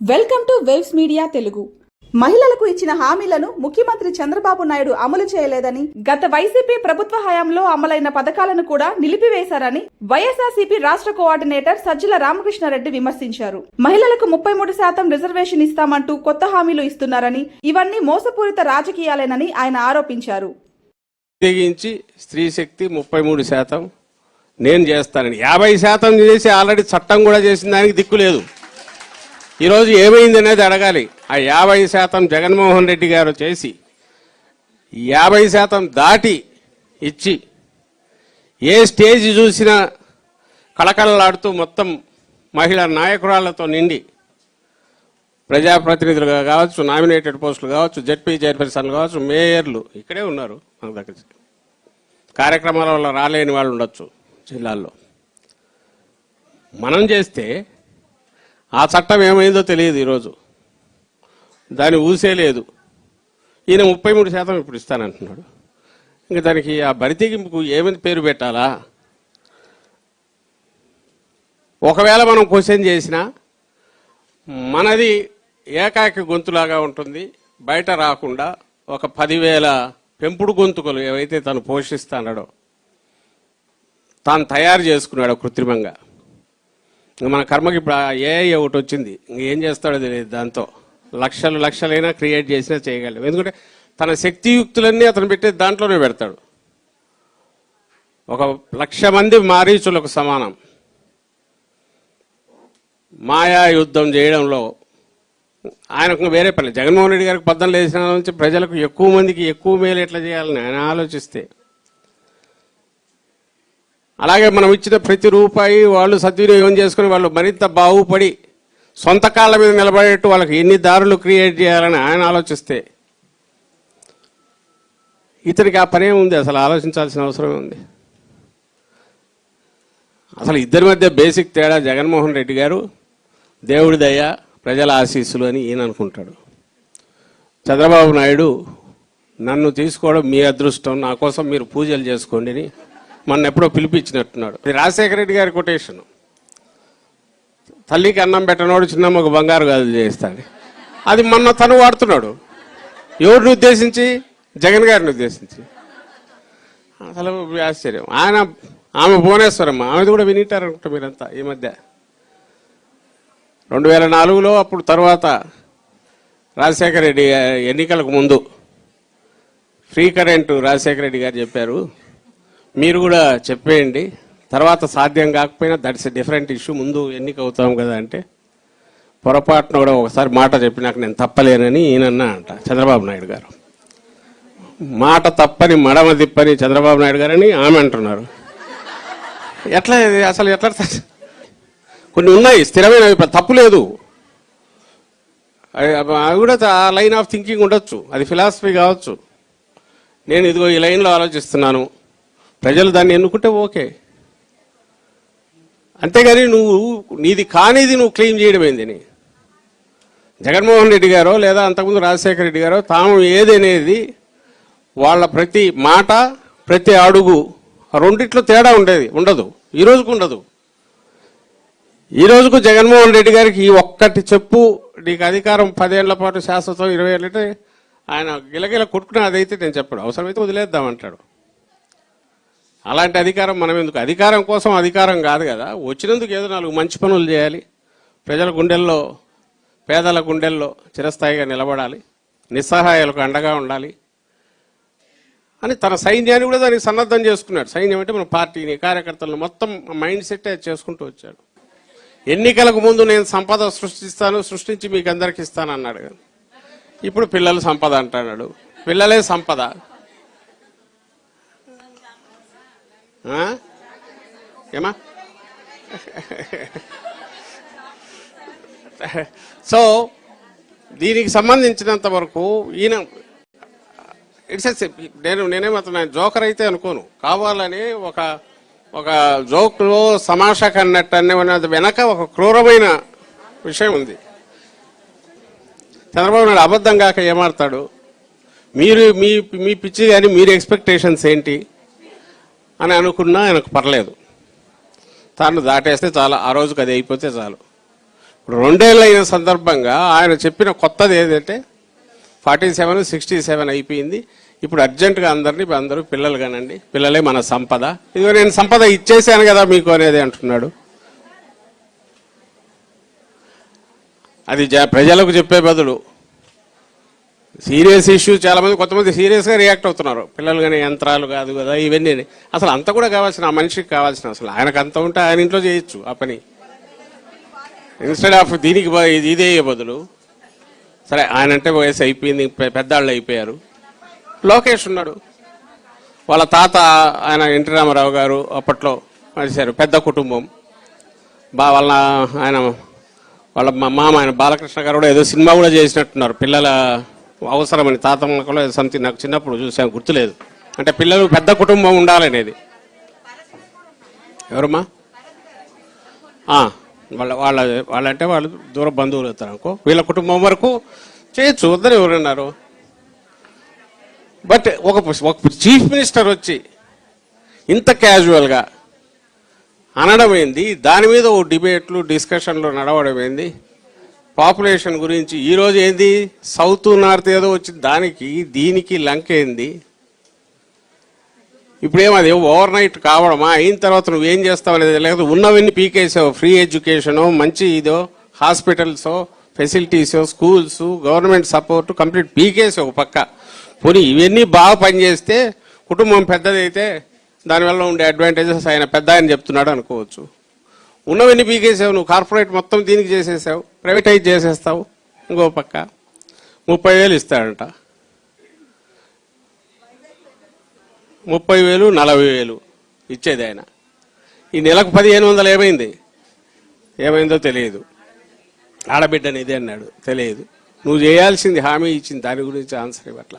Welcome to వెల్వ్స్ media Telugu. మహిళలకు ఇచ్చిన హామీలను ముఖ్యమంత్రి చంద్రబాబు నాయుడు అమలు చేయలేదని, గత వైసీపీ ప్రభుత్వ హయాంలో అమలైన పథకాలను కూడా నిలిపివేశారని వైఎస్ఆర్సీపీ రాష్ట్ర కోఆర్డినేటర్ సజ్జల రామకృష్ణారెడ్డి విమర్శించారు. మహిళలకు 33% రిజర్వేషన్ ఇస్తామంటూ కొత్త హామీలు ఇస్తున్నారని, ఇవన్నీ మోసపూరిత రాజకీయాలేనని ఆయన ఆరోపించారు. స్త్రీ శక్తి 33% నేను చేస్తానని 50% చేసి ఆల్రెడీ చట్టం కూడా చేసిన దానికి దిక్కు లేదు. ఈరోజు ఏమైంది అనేది అడగాలి. ఆ 50% జగన్మోహన్ రెడ్డి గారు చేసి 50% దాటి ఇచ్చి ఏ స్టేజ్ చూసినా కళకళలాడుతూ మొత్తం మహిళా నాయకురాళ్లతో నిండి ప్రజాప్రతినిధులుగా కావచ్చు, నామినేటెడ్ పోస్టులు కావచ్చు, జెడ్పీ చైర్పర్సన్లు కావచ్చు, మేయర్లు ఇక్కడే ఉన్నారు. మనకు దగ్గర కార్యక్రమాల వల్ల రాలేని వాళ్ళు ఉండొచ్చు జిల్లాల్లో. మనం చేస్తే ఆ చట్టం ఏమైందో తెలియదు. ఈరోజు దాన్ని ఊసే లేదు. ఈయన 33% ఇప్పుడు ఇస్తానంటున్నాడు. ఇంకా దానికి ఆ బరితెగింపుకు ఏమని పేరు పెట్టాలా? ఒకవేళ మనం క్వశ్చన్ చేసినా మనది ఏకాకి గొంతులాగా ఉంటుంది. బయట రాకుండా ఒక 10,000 పెంపుడు గొంతుకలు ఏవైతే తను పోషిస్తాడో తాను తయారు చేసుకున్నాడు కృత్రిమంగా. మన కర్మకి ఇప్పుడు ఏఐ ఒకటి వచ్చింది. ఇంకేం చేస్తాడో తెలియదు. దాంతో లక్షలైనా క్రియేట్ చేసినా చేయగలడు. ఎందుకంటే తన శక్తియుక్తులన్నీ అతను పెట్టేది దాంట్లోనే పెడతాడు. 1,00,000 మంది మారీచులకు సమానం. మాయా యుద్ధం చేయడంలో ఆయనకు వేరే పని. జగన్మోహన్ రెడ్డి గారికి 14 వేసిన నుంచి ప్రజలకు ఎక్కువ మందికి ఎక్కువ మేలు ఎట్లా చేయాలని ఆయన ఆలోచిస్తే, అలాగే మనం ఇచ్చిన ప్రతి రూపాయి వాళ్ళు సద్వినియోగం చేసుకుని వాళ్ళు మరింత బాగుపడి సొంత కాళ్ళ మీద నిలబడేట్టు వాళ్ళకి ఎన్ని దారులు క్రియేట్ చేయాలని ఆయన ఆలోచిస్తే, ఇతనికి ఆ పనే ఉంది. అసలు ఆలోచించాల్సిన అవసరమే ఉంది. అసలు ఇద్దరి మధ్య బేసిక్ తేడా జగన్మోహన్ రెడ్డి గారు దేవుడి దయ ప్రజల ఆశీస్సులు అని ఈయన అనుకుంటాడు. చంద్రబాబు నాయుడు నన్ను తీసుకోవడం మీ అదృష్టం, నా కోసం మీరు పూజలు చేసుకోండి అని మొన్న ఎప్పుడో పిలిపించినట్టున్నాడు. ఇది రాజశేఖర రెడ్డి గారి కొటేషన్. తల్లికి అన్నం పెట్టనోడు చిన్నమ్మకు బంగారు గాజులు చేస్తాడు. అది మొన్న తను వాడుతున్నాడు. ఎవరిని ఉద్దేశించి? జగన్ గారిని ఉద్దేశించి. అసలు ఆశ్చర్యం. ఆమె భువనేశ్వరమ్మ, ఆమెది కూడా వినిటారనుకుంటా మీరంతా. ఈ మధ్య 2004లో అప్పుడు తర్వాత రాజశేఖర రెడ్డి ఎన్నికలకు ముందు ఫ్రీ కరెంటు రాజశేఖర రెడ్డి గారు చెప్పారు, మీరు కూడా చెప్పేయండి, తర్వాత సాధ్యం కాకపోయినా దట్స్ ఎ డిఫరెంట్ ఇష్యూ, ముందు ఎన్నిక అవుతాం కదా అంటే, పొరపాటున కూడా ఒకసారి మాట చెప్పినాక నేను తప్పలేనని ఈయనన్నా అంట చంద్రబాబు నాయుడు గారు. మాట తప్పని మడమ తిప్పని చంద్రబాబు నాయుడు గారని ఆమె అంటున్నారు. ఎట్లా అసలు ఎట్లా? కొన్ని ఉన్నాయి స్థిరమైన తప్పు లేదు. అది కూడా ఆ లైన్ ఆఫ్ థింకింగ్ ఉండొచ్చు, అది ఫిలాసఫీ కావచ్చు. నేను ఇదిగో ఈ లైన్లో ఆలోచిస్తున్నాను, ప్రజలు దాన్ని ఎన్నుకుంటే ఓకే. అంతేగాని నువ్వు నీది కానిది నువ్వు క్లెయిమ్ చేయడం ఏందని. జగన్మోహన్ రెడ్డి గారో లేదా అంతకుముందు రాజశేఖర రెడ్డి గారో తాము ఏదనేది వాళ్ళ ప్రతి మాట ప్రతి అడుగు రెండిట్లో తేడా ఉండదు. ఈ రోజుకు ఉండదు. ఈ రోజుకు జగన్మోహన్ రెడ్డి గారికి ఈ ఒక్కటి చెప్పు, నీకు అధికారం 10 ఏళ్ల పాటు శాశ్వతం, 20 ఏళ్ళంటే ఆయన గిలగిల కొట్టుకునే అదైతే నేను చెప్పాడు, అవసరమైతే వదిలేద్దామంటాడు. అలాంటి అధికారం మనం ఎందుకు? అధికారం కోసం అధికారం కాదు కదా, వచ్చినందుకు ఏదో 4 మంచి పనులు చేయాలి, ప్రజల గుండెల్లో పేదల గుండెల్లో చిరస్థాయిగా నిలబడాలి, నిస్సహాయాలకు అండగా ఉండాలి అని తన సైన్యాన్ని కూడా దానికి సన్నద్ధం చేసుకున్నాడు. సైన్యం అంటే మన పార్టీని, కార్యకర్తలను మొత్తం మైండ్ సెట్ చేసుకుంటూ వచ్చాడు. ఎన్నికలకు ముందు నేను సంపద సృష్టించి మీకు అందరికి ఇస్తాను అన్నాడు. ఇప్పుడు పిల్లలు సంపద అంటున్నాడు. పిల్లలే సంపద. ఏమా? సో దీనికి సంబంధించినంత వరకు ఈయన నేనేమవుతున్నా జోకర్ అయితే అనుకోను, కావాలని ఒక జోక్లో సమాషా కన్నట్టు అన్నది వెనక ఒక క్రూరమైన విషయం ఉంది. చంద్రబాబు నాయుడు అబద్ధం కాక ఏమాడతాడు? మీరు మీ మీ పిచ్చి కానీ మీరు ఎక్స్పెక్టేషన్స్ ఏంటి అని అనుకున్నా ఆయనకు పర్లేదు. తాను దాటేస్తే చాలు, ఆ రోజుకి అది అయిపోతే చాలు. ఇప్పుడు 2 ఏళ్ళు అయిన సందర్భంగా ఆయన చెప్పిన కొత్తది ఏదంటే 47, 67 అయిపోయింది. ఇప్పుడు అర్జెంటుగా అందరూ పిల్లలు కానండి, పిల్లలే మన సంపద, ఇదిగో నేను సంపద ఇచ్చేసాను కదా మీకు అనేది అంటున్నాడు. అది ప్రజలకు చెప్పే బదులు సీరియస్ ఇష్యూ చాలా మంది కొంతమంది సీరియస్గా రియాక్ట్ అవుతున్నారు. పిల్లలు కానీ యంత్రాలు కాదు కదా ఇవన్నీ, అసలు అంత కూడా కావాల్సిన ఆ మనిషికి కావాల్సిన, అసలు ఆయనకు అంత ఉంటే ఆయన ఇంట్లో చేయొచ్చు ఆ పని. ఇన్స్టెడ్ ఆఫ్ దీనికి ఇదే బదులు, సరే ఆయన అంటే వయసు అయిపోయింది, పెద్దాళ్ళు అయిపోయారు. లోకేష్ ఉన్నాడు, వాళ్ళ తాత ఆయన ఎన్టీ రామారావు గారు అప్పట్లో మరిచారు, పెద్ద కుటుంబం. వాళ్ళ మామ ఆయన బాలకృష్ణ గారు కూడా ఏదో సినిమా కూడా చేసినట్టున్నారు, పిల్లల అవసరమని. తాతమ్మలో సంథింగ్ నాకు చిన్నప్పుడు చూసాను, గుర్తులేదు. అంటే పిల్లలు పెద్ద కుటుంబం ఉండాలనేది. ఎవరమ్మా? వాళ్ళంటే వాళ్ళు దూర బంధువులు అవుతారు అనుకో, వీళ్ళ కుటుంబం వరకు చేయొచ్చు, వద్దని ఎవరన్నారు. బట్ ఒక చీఫ్ మినిస్టర్ వచ్చి ఇంత క్యాజువల్గా అనడం ఏంది, దాని మీద ఓ డిబేట్లు డిస్కషన్లు నడవడం ఏంది, పాపులేషన్ గురించి ఈరోజు ఏంది సౌత్ నార్త్ ఏదో వచ్చింది, దానికి దీనికి లంక ఏంది? ఇప్పుడేమది ఓవర్ నైట్ కావడమా? అయిన తర్వాత నువ్వేం చేస్తావు అనేది, లేకపోతే ఉన్నవన్నీ పీకేసావు, ఫ్రీ ఎడ్యుకేషను, మంచి ఇదో హాస్పిటల్సో ఫెసిలిటీసో స్కూల్స్ గవర్నమెంట్ సపోర్ట్ కంప్లీట్ పీకేసావు ఒక పక్క. పోనీ ఇవన్నీ బాగా పనిచేస్తే కుటుంబం పెద్దదైతే దానివల్ల ఉండే అడ్వాంటేజెస్ ఆయన పెద్ద ఆయన చెప్తున్నాడు అనుకోవచ్చు. ఉన్నవన్నీ పీకేసావు నువ్వు, కార్పొరేట్ మొత్తం దీనికి చేసేసావు, ప్రైవేటైజ్ చేసేస్తావు. ఇంకో పక్క 30,000 ఇస్తాడంట, 30,000 40,000 ఇచ్చేది ఆయన. ఈ నెలకు 1,500 ఏమైందో తెలియదు. ఆడబిడ్డని ఇది అన్నాడు, తెలియదు. నువ్వు చేయాల్సింది హామీ ఇచ్చింది, దాని గురించి ఆన్సర్ ఇవ్వట్లా.